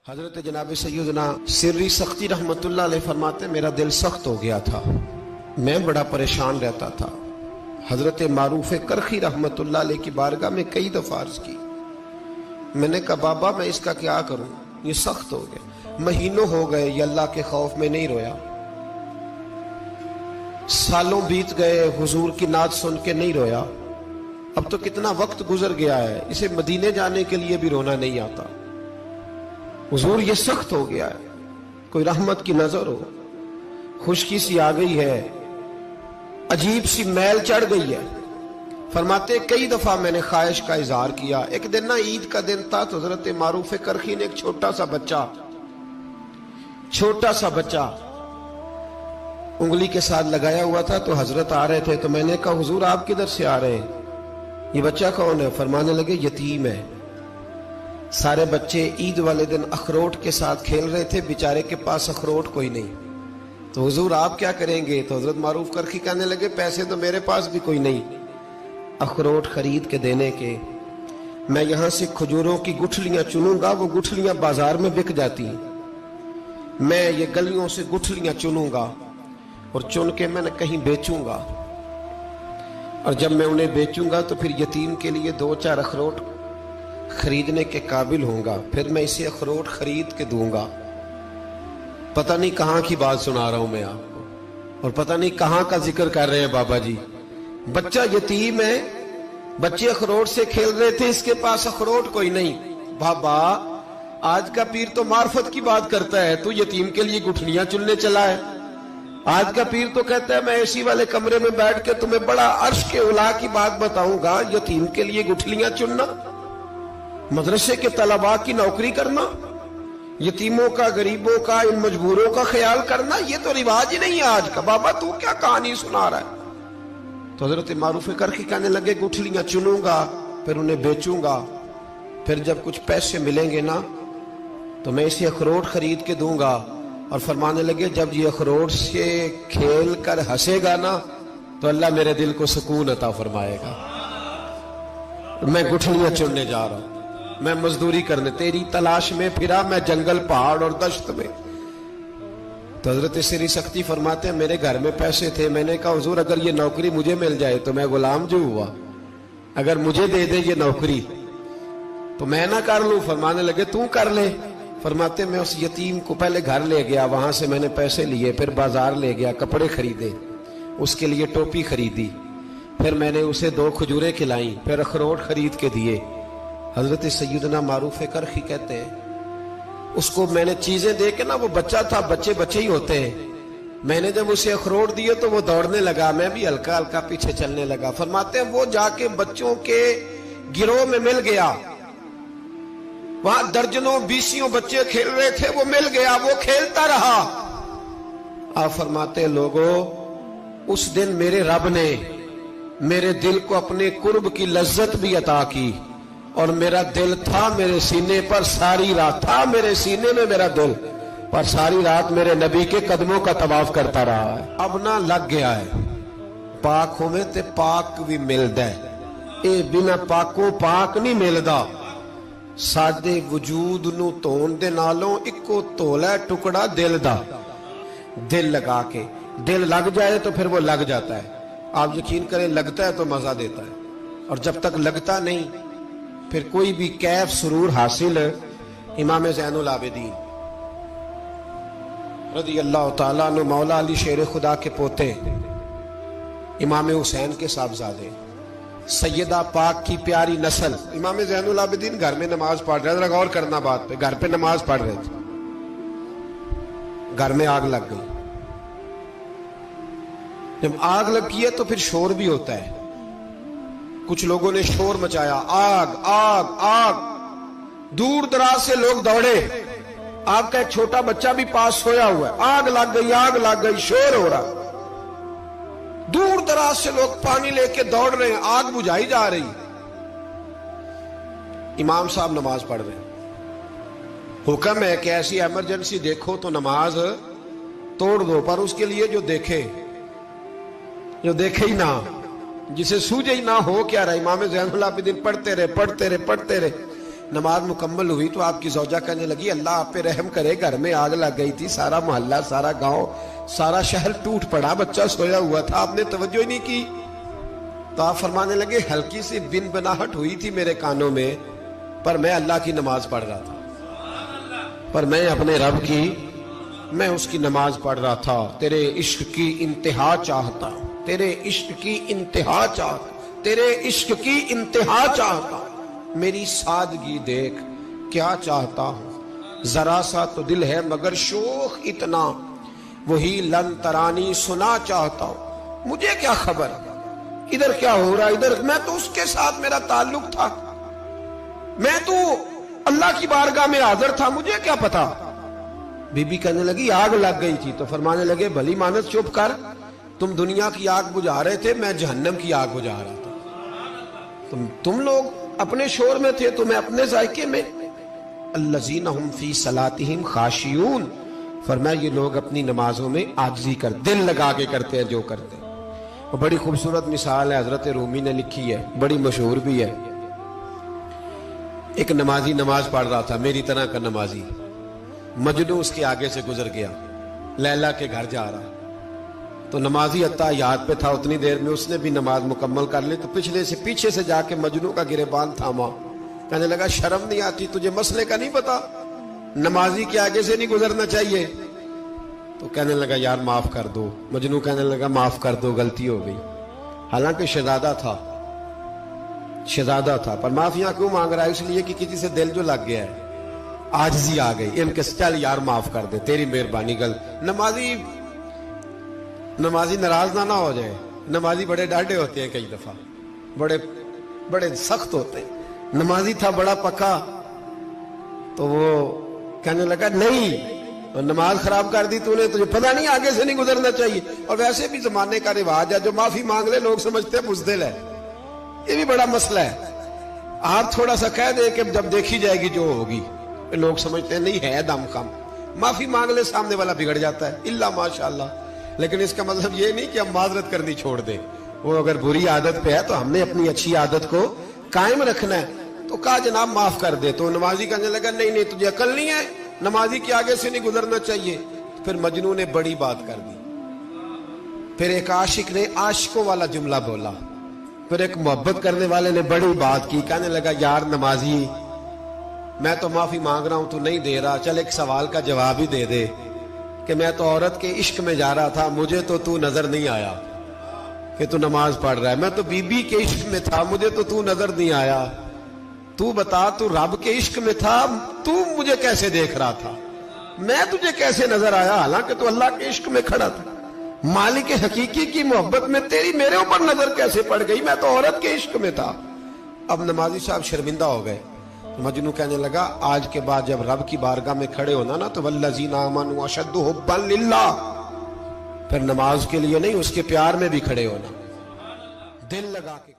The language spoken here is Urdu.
حضرت جناب سیدنا سری سختی رحمت اللہ علیہ فرماتے میرا دل سخت ہو گیا تھا، میں بڑا پریشان رہتا تھا۔ حضرت معروف کرخی رحمت اللہ علیہ کی بارگاہ میں کئی دفعہ عرض کی، میں نے کہا بابا میں اس کا کیا کروں، یہ سخت ہو گئے، مہینوں ہو گئے یہ اللہ کے خوف میں نہیں رویا، سالوں بیت گئے حضور کی نعت سن کے نہیں رویا، اب تو کتنا وقت گزر گیا ہے، اسے مدینے جانے کے لیے بھی رونا نہیں آتا، حضور یہ سخت ہو گیا ہے، کوئی رحمت کی نظر ہو، خشکی سی آ گئی ہے، عجیب سی میل چڑھ گئی ہے۔ فرماتے کئی دفعہ میں نے خواہش کا اظہار کیا۔ ایک دن نا عید کا دن تھا تو حضرت معروف کرخی نے ایک چھوٹا سا بچہ انگلی کے ساتھ لگایا ہوا تھا، تو حضرت آ رہے تھے، تو میں نے کہا حضور آپ کدھر سے آ رہے ہیں، یہ بچہ کون ہے؟ فرمانے لگے یتیم ہے۔ سارے بچے عید والے دن اخروٹ کے ساتھ کھیل رہے تھے، بیچارے کے پاس اخروٹ کوئی نہیں، تو حضور آپ کیا کریں گے؟ تو حضرت معروف کرخی کہنے لگے پیسے تو میرے پاس بھی کوئی نہیں اخروٹ خرید کے دینے کے، میں یہاں سے کھجوروں کی گٹھلیاں چنوں گا، وہ گٹھلیاں بازار میں بک جاتی ہیں، میں یہ گلیوں سے گٹھلیاں چنوں گا اور چن کے میں نے کہیں بیچوں گا، اور جب میں انہیں بیچوں گا تو پھر یتیم کے لیے 2-4 اخروٹ خریدنے کے قابل ہوں گا، پھر میں اسے اخروٹ خرید کے دوں گا۔ پتہ نہیں کہاں کی بات سنا رہا ہوں میں آپ کو، اور پتہ نہیں کہاں کا ذکر کر رہے ہیں بابا جی۔ بچہ یتیم ہے، بچے اخروٹ سے کھیل رہے تھے، اس کے پاس اخروٹ کوئی نہیں۔ بابا آج کا پیر تو معرفت کی بات کرتا ہے، تو یتیم کے لیے گٹھلیاں چننے چلا ہے۔ آج کا پیر تو کہتا ہے میں اے سی والے کمرے میں بیٹھ کے تمہیں بڑا عرش کے اعلیٰ کی بات بتاؤں گا، یتیم کے لیے گٹھلیاں چننا، مدرسے کے طلباء کی نوکری کرنا، یتیموں کا، غریبوں کا، ان مجبوروں کا خیال کرنا، یہ تو رواج ہی نہیں ہے آج کا۔ بابا تو کیا کہانی سنا رہا ہے؟ تو حضرت معروف کرخی کہنے لگے گٹھلیاں چنوں گا، پھر انہیں بیچوں گا، پھر جب کچھ پیسے ملیں گے نا تو میں اسے اخروٹ خرید کے دوں گا، اور فرمانے لگے جب یہ اخروٹ سے کھیل کر ہنسے گا نا تو اللہ میرے دل کو سکون عطا فرمائے گا۔ میں گٹھلیاں چننے جا رہا ہوں، میں مزدوری کرنے، تیری تلاش میں پھرا میں جنگل، پہاڑ اور دشت میں۔ تو حضرت سری سختی فرماتے ہیں میرے گھر میں پیسے تھے، میں نے کہا حضور اگر یہ نوکری مجھے مل جائے تو میں غلام جو ہوا، اگر مجھے دے دے یہ نوکری تو میں نہ کر لوں؟ فرمانے لگے تو کر لے۔ فرماتے میں اس یتیم کو پہلے گھر لے گیا، وہاں سے میں نے پیسے لیے، پھر بازار لے گیا، کپڑے خریدے، اس کے لیے ٹوپی خریدی، پھر میں نے اسے 2 کھجوریں کھلائیں، پھر اخروٹ خرید کے دیے۔ حضرت سیدنا معروف کرخی کہتے ہیں اس کو میں نے چیزیں دے کے نا، وہ بچہ تھا، بچے ہی ہوتے ہیں، میں نے جب اسے اخروٹ دیے تو وہ دوڑنے لگا، میں بھی ہلکا ہلکا پیچھے چلنے لگا۔ فرماتے ہیں وہ جا کے بچوں کے گروہ میں مل گیا، وہاں درجنوں 20 بچے کھیل رہے تھے، وہ مل گیا، وہ کھیلتا رہا۔ آپ فرماتے ہیں لوگوں اس دن میرے رب نے میرے دل کو اپنے قرب کی لذت بھی عطا کی، اور میرا دل تھا میرے سینے پر ساری رات، تھا میرے سینے میں میرا دل، پر ساری رات میرے نبی کے قدموں کا طواف کرتا رہا ہے۔ اب نہ لگ گیا ہے، پاک ہوئے تے پاک بھی ملدا ہے، اے بنا پاکوں پاک نہیں ملدا۔ سادے وجود نو تون دے نالوں اکو تولا ٹکڑا دل دا، دل لگا کے، دل لگ جائے تو پھر وہ لگ جاتا ہے۔ آپ یقین کریں لگتا ہے تو مزہ دیتا ہے، اور جب تک لگتا نہیں پھر کوئی بھی کیف سرور حاصل۔ امام زین العابدین رضی اللہ تعالیٰ عنہ مولا علی شیر خدا کے پوتے، امام حسین کے صاحبزادے، سیدہ پاک کی پیاری نسل، امام زین العابدین گھر میں نماز پڑھ رہے تھے، غور کرنا بات پہ، گھر پہ نماز پڑھ رہے تھے، گھر میں آگ لگ گئی۔ جب آگ لگی ہے تو پھر شور بھی ہوتا ہے، کچھ لوگوں نے شور مچایا، آگ آگ آگ، دور دراز سے لوگ دوڑے، آپ کا ایک چھوٹا بچہ بھی پاس سویا ہوا ہے، آگ لگ گئی، شور ہو رہا، دور دراز سے لوگ پانی لے کے دوڑ رہے ہیں، آگ بجھائی جا رہی، امام صاحب نماز پڑھ رہے ہیں، حکم ہے کہ ایسی ایمرجنسی دیکھو تو نماز توڑ دو، پر اس کے لیے جو دیکھے ہی نہ، جسے سوجے ہی نہ ہو کیا رہا۔ امام زین العابدین پڑھتے رہے، نماز مکمل ہوئی تو آپ کی زوجہ کہنے لگی اللہ آپ پہ رحم کرے، گھر میں آگ لگ گئی تھی، سارا محلہ، سارا گاؤں، سارا شہر ٹوٹ پڑا، بچہ سویا ہوا تھا، آپ نے توجہ ہی نہیں کی۔ تو آپ فرمانے لگے ہلکی سی بن بناہٹ ہوئی تھی میرے کانوں میں، پر میں اللہ کی نماز پڑھ رہا تھا، پر میں اپنے رب کی، میں اس کی نماز پڑھ رہا تھا، تیرے عشق کی انتہا چاہتا، تیرے عشق کی انتہا چاہتا، تیرے عشق کی انتہا چاہتا، میری سادگی دیکھ کیا چاہتا ہوں، ذرا سا تو دل ہے مگر شوق اتنا، وہی لن ترانی سنا چاہتا ہوں، مجھے کیا خبر ادھر کیا ہو رہا، ادھر میں تو اس کے ساتھ میرا تعلق تھا، میں تو اللہ کی بارگاہ میں حاضر تھا، مجھے کیا پتا۔ بی بی کہنے لگی آگ لگ گئی تھی، تو فرمانے لگے بھلی مانت چپ کر، تم دنیا کی آگ بجھا رہے تھے، میں جہنم کی آگ بجھا رہا تھا، تم لوگ اپنے شور میں تھے تو میں اپنے ذائقے میں۔ الذین ہم فی صلاتہم خاشعون، فرمایا یہ لوگ اپنی نمازوں میں عاجزی کر، دل لگا کے کرتے ہیں جو کرتے ہیں۔ اور بڑی خوبصورت مثال ہے، حضرت رومی نے لکھی ہے، بڑی مشہور بھی ہے۔ ایک نمازی نماز پڑھ رہا تھا، میری طرح کا نمازی، مجنو اس کے آگے سے گزر گیا، لیلا کے گھر جا رہا، تو نمازی اتحیات پہ تھا، اتنی دیر میں اس نے بھی نماز مکمل کر لی، تو پیچھے سے جا کے مجنو کا گریبان تھاما، کہنے لگا شرم نہیں آتی تجھے، مسئلے کا نہیں پتا، نمازی کے آگے سے نہیں گزرنا چاہیے؟ تو کہنے لگا یار معاف کر دو، مجنو کہنے لگا معاف کر دو، غلطی ہو گئی، حالانکہ شہزادہ تھا، پر معافیاں کیوں مانگ رہا ہے؟ اس لیے کہ کسی سے دل جو لگ گیا ہے، عاجزی آ گئی، ان کے چل یار معاف کر دے، تیری مہربانی، نمازی ناراض نہ ہو جائے، نمازی بڑے ڈاڈے ہوتے ہیں، کئی دفعہ بڑے سخت ہوتے ہیں، نمازی تھا بڑا پکا، تو وہ کہنے لگا نہیں، نماز خراب کر دی تو نے، تجھے پتہ نہیں آگے سے نہیں گزرنا چاہیے، اور ویسے بھی زمانے کا رواج ہے، جو معافی مانگ لے لوگ سمجھتے ہیں بزدل ہے، یہ بھی بڑا مسئلہ ہے، آپ تھوڑا سا کہہ دے کہ جب دیکھی جائے گی جو ہوگی، لوگ سمجھتے ہیں نہیں ہے دم کم، معافی مانگ لے سامنے والا بگڑ جاتا ہے، الا ماشاءاللہ، لیکن اس کا مطلب یہ نہیں کہ ہم معذرت کرنی چھوڑ دیں، وہ اگر بری عادت پہ ہے تو ہم نے اپنی اچھی عادت کو قائم رکھنا ہے، تو کہا جناب معاف کر دے، تو نمازی کہنے لگا نہیں تجھے عقل نہیں ہے، نمازی کے آگے سے نہیں گزرنا چاہیے، پھر مجنون نے بڑی بات کر دی، پھر ایک عاشق نے عاشقوں والا جملہ بولا، پھر ایک محبت کرنے والے نے بڑی بات کی، کہنے لگا یار نمازی میں تو معافی مانگ رہا ہوں تو نہیں دے رہا، چل ایک سوال کا جواب ہی دے دے کہ میں تو عورت کے عشق میں جا رہا تھا، مجھے تو نظر نہیں آیا کہ تو نماز پڑھ رہا ہے، میں تو بی بی کے عشق میں تھا، مجھے تو نظر نہیں آیا، تو بتا تو رب کے عشق میں تھا، تو مجھے کیسے دیکھ رہا تھا، میں تجھے کیسے نظر آیا، حالانکہ تو اللہ کے عشق میں کھڑا تھا، مالک حقیقی کی محبت میں تیری میرے اوپر نظر کیسے پڑ گئی، میں تو عورت کے عشق میں تھا۔ اب نمازی صاحب شرمندہ ہو گئے، مجنو کہنے لگا آج کے بعد جب رب کی بارگاہ میں کھڑے ہونا نا تو والذین آمنوا اشد حبا للہ، پھر نماز کے لیے نہیں، اس کے پیار میں بھی کھڑے ہونا، دل لگا کے